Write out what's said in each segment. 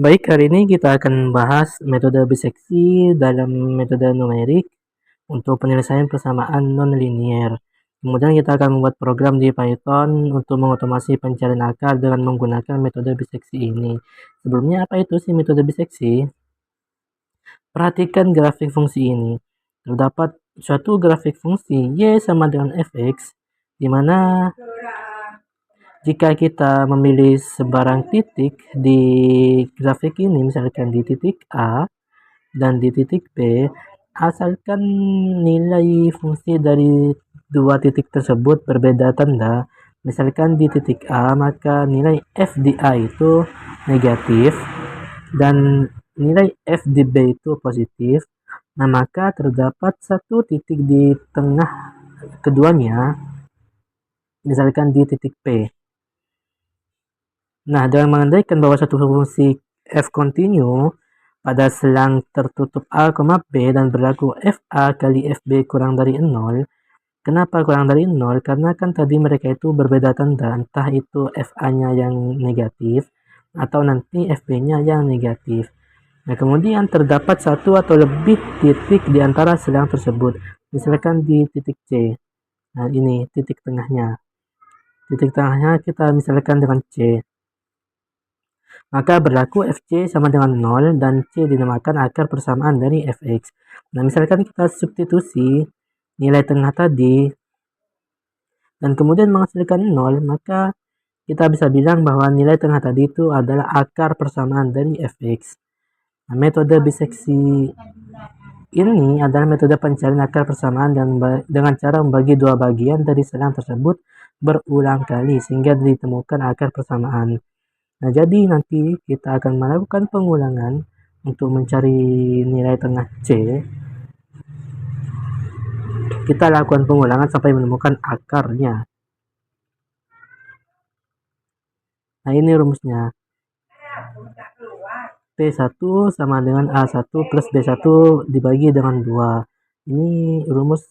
Baik, hari ini kita akan membahas metode biseksi dalam metode numerik untuk penyelesaian persamaan non-linier. Kemudian kita akan membuat program di Python untuk mengotomasi pencarian akar dengan menggunakan metode biseksi ini. Sebelumnya, apa itu sih metode biseksi? Perhatikan grafik fungsi ini. Terdapat suatu grafik fungsi y sama dengan fx, di mana jika kita memilih sebarang titik di grafik ini, misalkan di titik A dan di titik B, asalkan nilai fungsi dari dua titik tersebut berbeda tanda, misalkan di titik A, maka nilai f di A itu negatif dan nilai f di B itu positif. Nah, maka terdapat satu titik di tengah keduanya, misalkan di titik P. Nah, dengan mengandaikan bahwa satu fungsi f continue pada selang tertutup A, B dan berlaku FA kali FB kurang dari 0. Kenapa kurang dari 0? Karena kan tadi mereka itu berbeda tanda, entah itu FA-nya yang negatif atau nanti FB-nya yang negatif. Nah, kemudian terdapat satu atau lebih titik di antara selang tersebut. Misalkan di titik C. Nah, ini titik tengahnya. Titik tengahnya kita misalkan dengan C. Maka berlaku Fc sama dengan 0 dan C dinamakan akar persamaan dari Fx. Nah, misalkan kita substitusi nilai tengah tadi dan kemudian menghasilkan 0, maka kita bisa bilang bahwa nilai tengah tadi itu adalah akar persamaan dari Fx. Nah, metode biseksi ini adalah metode pencarian akar persamaan dengan cara membagi dua bagian dari selang tersebut berulang kali sehingga ditemukan akar persamaan. Nah, jadi nanti kita akan melakukan pengulangan untuk mencari nilai tengah C. Kita lakukan pengulangan sampai menemukan akarnya. Nah, ini rumusnya. P1 sama dengan A1 plus B1 dibagi dengan 2. Ini rumus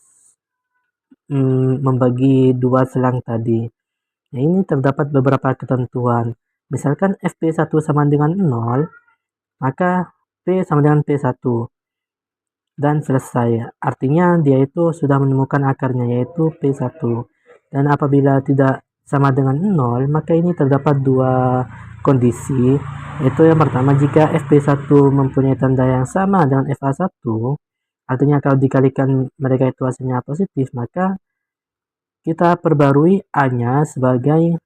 membagi dua selang tadi. Nah, ini terdapat beberapa ketentuan. Misalkan FP1 sama dengan 0, maka P sama dengan P1. Dan selesai. Artinya dia itu sudah menemukan akarnya, yaitu P1. Dan apabila tidak sama dengan 0, maka ini terdapat dua kondisi. Yaitu yang pertama, jika FP1 mempunyai tanda yang sama dengan FA1, artinya kalau dikalikan mereka itu hasilnya positif, maka kita perbarui A-nya sebagai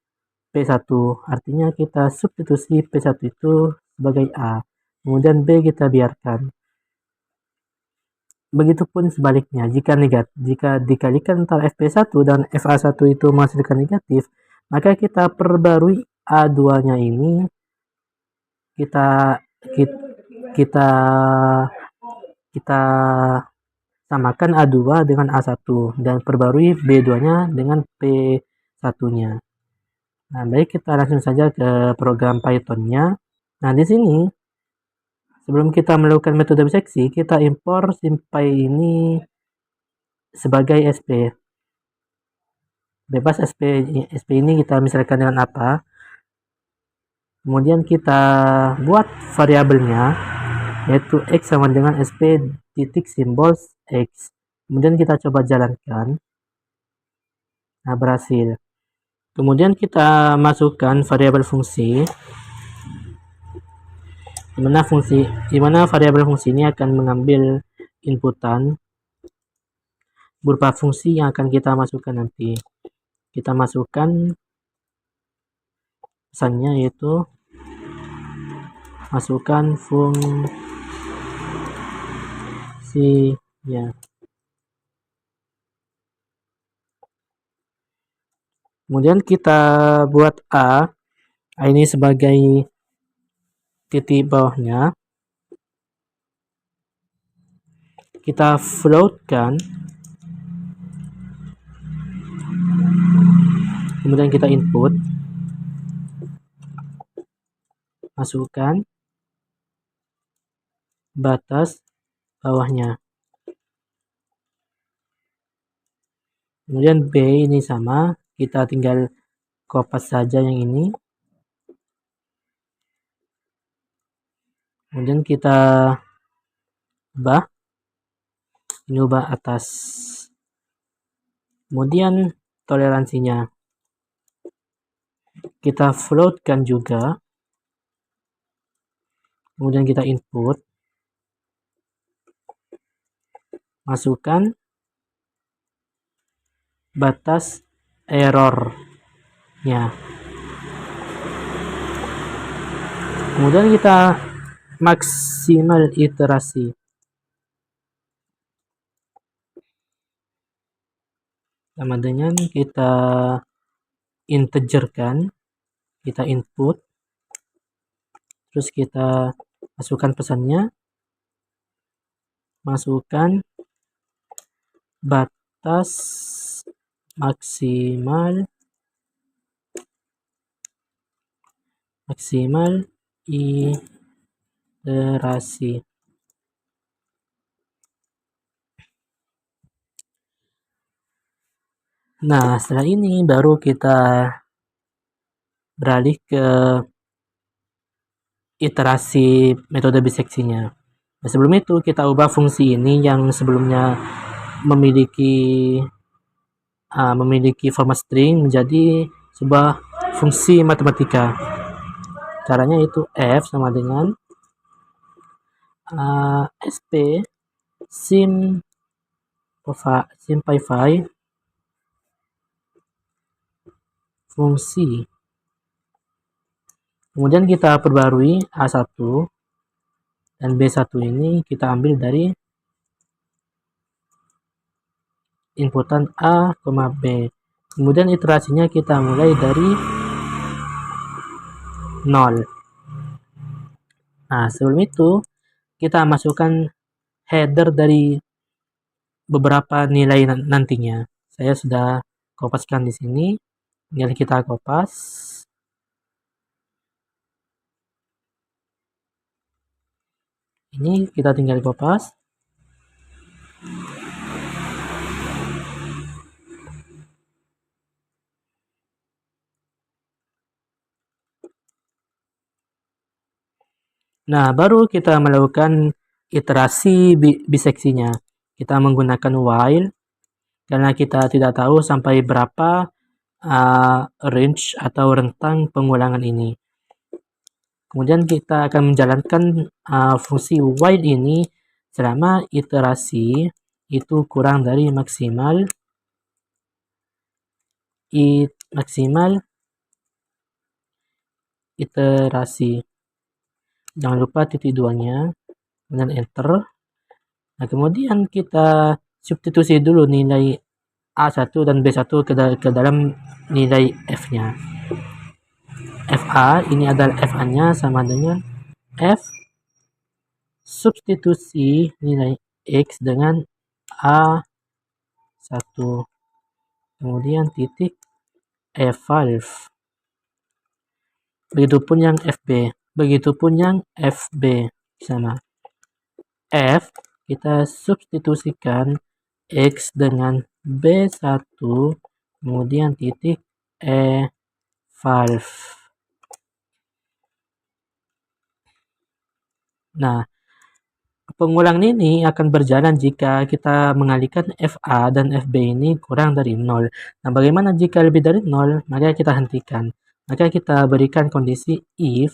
P1. Artinya kita substitusi P1 itu sebagai A. Kemudian B kita biarkan. Begitupun sebaliknya, jika dikalikan antara FP1 dan FA1 itu menghasilkan negatif, maka kita perbarui A2-nya ini kita kita kita samakan A2 dengan A1 dan perbarui B2-nya dengan P1-nya. Nah, baik, kita langsung saja ke program Python-nya. Nah, di sini sebelum kita melakukan metode biseksi, kita impor SymPy ini sebagai SP. Bebas SP ini kita misalkan dengan apa. Kemudian kita buat variabelnya, yaitu X sama dengan SP titik simbol X. Kemudian kita coba jalankan. Nah, berhasil. Kemudian kita masukkan variabel fungsi, di mana variabel fungsi ini akan mengambil inputan berupa fungsi yang akan kita masukkan nanti. Kita masukkan pesannya, yaitu masukkan fungsinya. Kemudian kita buat A ini sebagai titik bawahnya. Kita floatkan. Kemudian kita input. Masukkan batas bawahnya. Kemudian B ini sama, kita tinggal kopas saja yang ini. Kemudian kita ubah, ini ubah atas. Kemudian toleransinya kita floatkan juga. Kemudian kita input, masukkan batas errornya. Kemudian kita maksimal iterasi. Sama dengan kita integerkan, kita input, terus kita masukkan pesannya, masukkan batas maksimal iterasi. Nah, setelah ini baru kita beralih ke iterasi metode biseksinya. Nah, sebelum itu kita ubah fungsi ini yang sebelumnya memiliki format string menjadi sebuah fungsi matematika. Caranya itu f sama dengan sp simplify fungsi. Kemudian kita perbarui A1 dan B1 ini kita ambil dari inputan A, B. Kemudian iterasinya kita mulai dari 0. Nah, sebelum itu kita masukkan header dari beberapa nilai nantinya. Saya sudah kopaskan di sini. Tinggal kita kopas. Ini kita tinggal kopas. Nah, baru kita melakukan iterasi biseksinya. Kita menggunakan while karena kita tidak tahu sampai berapa range atau rentang pengulangan ini. Kemudian kita akan menjalankan fungsi while ini selama iterasi itu kurang dari maksimal iterasi. Jangan lupa titik duanya dan enter. Nah, kemudian kita substitusi dulu nilai A1 dan B1 ke dalam nilai F-nya. FA ini adalah FA-nya sama dengan F substitusi nilai X dengan A1. Kemudian titik F5. Begitupun yang FB. Begitupun yang FB sama. F kita substitusikan X dengan B1, kemudian titik E5. Nah, pengulangan ini akan berjalan jika kita mengalihkan FA dan FB ini kurang dari 0. Nah, bagaimana jika lebih dari 0? Maka kita hentikan. Maka kita berikan kondisi if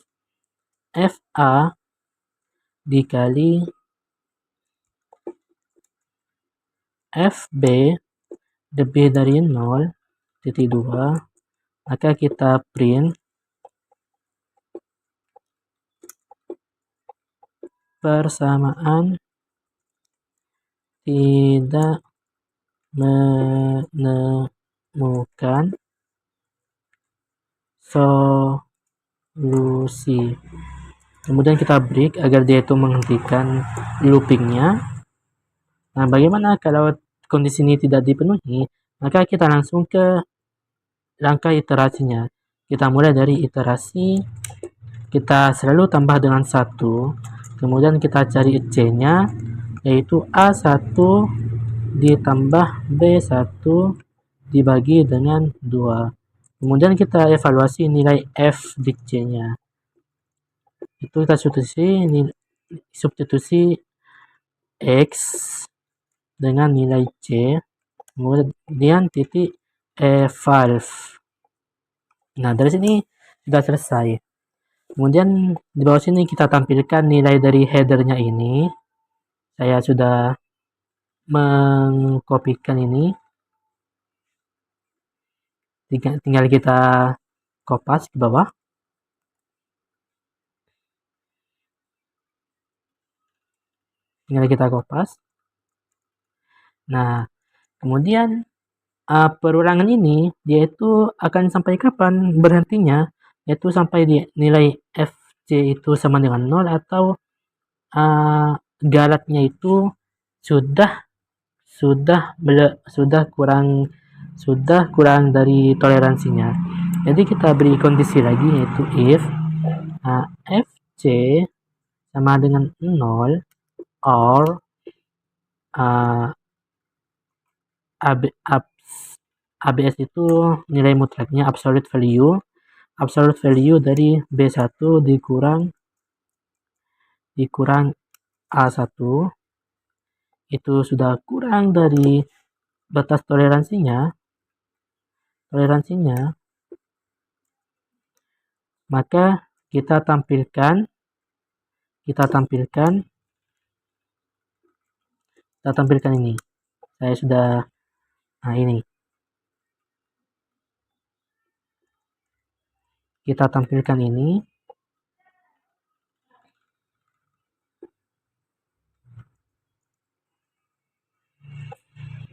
FA dikali FB lebih dari 0.2, maka kita print persamaan tidak menemukan solusi. Kemudian kita break agar dia itu menghentikan loopingnya. Nah, bagaimana kalau kondisi ini tidak dipenuhi? Maka kita langsung ke langkah iterasinya. Kita mulai dari iterasi, kita selalu tambah dengan 1, kemudian kita cari C-nya, yaitu A1 ditambah B1 dibagi dengan 2. Kemudian kita evaluasi nilai F di C-nya. Itu kita substitusi substitusi X dengan nilai C, kemudian titik valve. Nah, dari sini sudah selesai. Kemudian di bawah sini kita tampilkan nilai dari headernya ini. Saya sudah mengkopikan ini. Tinggal kita kopas ke bawah. Tinggal kita kopas. Nah, kemudian perulangan ini yaitu akan sampai kapan berhentinya, yaitu sampai di nilai FC itu sama dengan 0 atau galatnya itu sudah kurang dari toleransinya. Jadi kita beri kondisi lagi, yaitu if FC sama dengan 0 or ABS itu nilai mutlaknya absolute value dari B1 dikurang A1 itu sudah kurang dari batas toleransinya, maka kita tampilkan ini. Saya sudah ini. Kita tampilkan ini.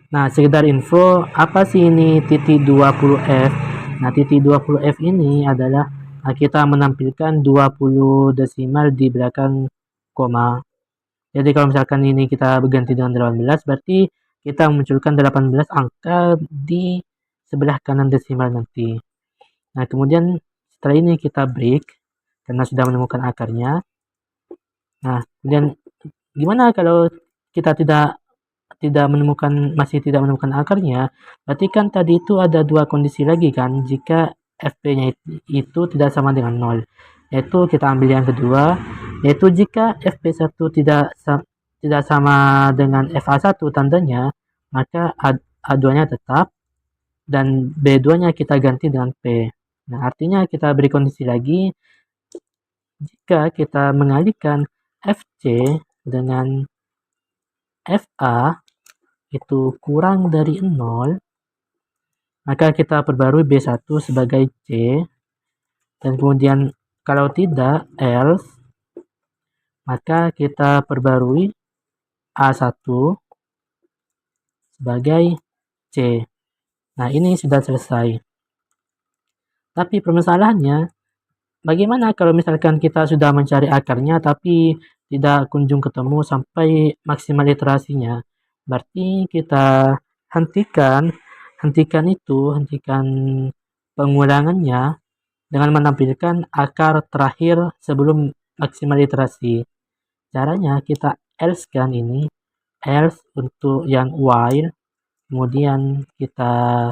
Nah, sekedar info, apa sih ini titik 20F? Nah, titik 20F ini adalah kita menampilkan 20 desimal di belakang koma. Jadi kalau misalkan ini kita berganti dengan 18, berarti kita memunculkan 18 angka di sebelah kanan desimal nanti. Nah, kemudian setelah ini kita break karena sudah menemukan akarnya. Nah, kemudian gimana kalau kita masih tidak menemukan akarnya? Berarti kan tadi itu ada dua kondisi lagi kan, jika FP-nya itu tidak sama dengan 0. Yaitu kita ambil yang kedua, yaitu jika FP1 tidak sama dengan FA1 tandanya, maka A2-nya tetap dan B2-nya kita ganti dengan P. Nah, artinya kita beri kondisi lagi, jika kita mengalihkan FC dengan FA itu kurang dari 0, maka kita perbarui B1 sebagai C, dan kemudian kalau tidak, else, maka kita perbarui A1 sebagai C. Nah, ini sudah selesai. Tapi permasalahannya, bagaimana kalau misalkan kita sudah mencari akarnya tapi tidak kunjung ketemu sampai maksimal iterasinya? Berarti kita hentikan pengulangannya dengan menampilkan akar terakhir sebelum maksimal iterasi. Caranya kita else kan ini, else untuk yang while, kemudian kita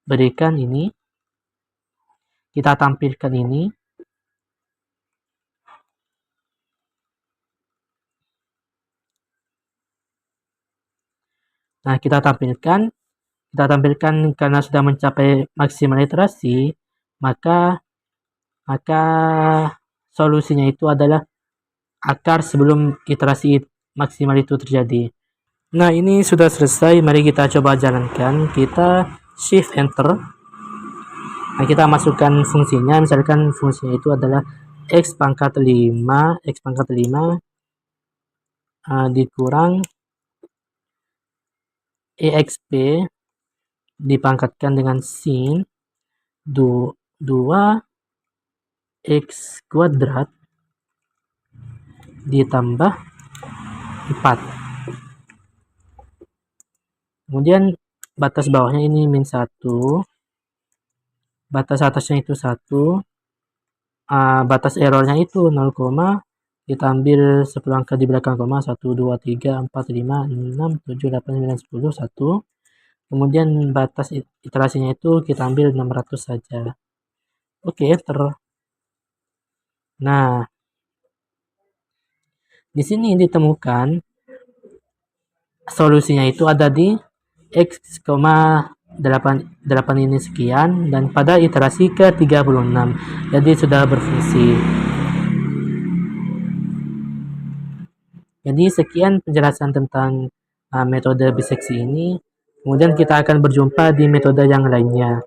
berikan ini, kita tampilkan ini. Nah, kita tampilkan karena sudah mencapai maksimal iterasi, maka solusinya itu adalah akar sebelum iterasi maksimal itu terjadi. Nah, ini sudah selesai. Mari kita coba jalankan. Kita shift enter. Nah, kita masukkan fungsinya. Misalkan fungsinya itu adalah x pangkat 5 dikurang exp dipangkatkan dengan sin 2 x kuadrat ditambah 4. Kemudian batas bawahnya ini min 1, batas atasnya itu 1, batas errornya itu 0, kita ambil 10 angka di belakang koma, 1, 2, 3, 4, 5, 6, 7, 8, 9, 10, 1. Kemudian batas iterasinya itu kita ambil 600 saja. Oke, enter. Nah, Di sini ditemukan solusinya itu ada di X,8 ini sekian dan pada iterasi ke-36. Jadi sudah berfungsi. Jadi sekian penjelasan tentang metode biseksi ini. Kemudian kita akan berjumpa di metode yang lainnya.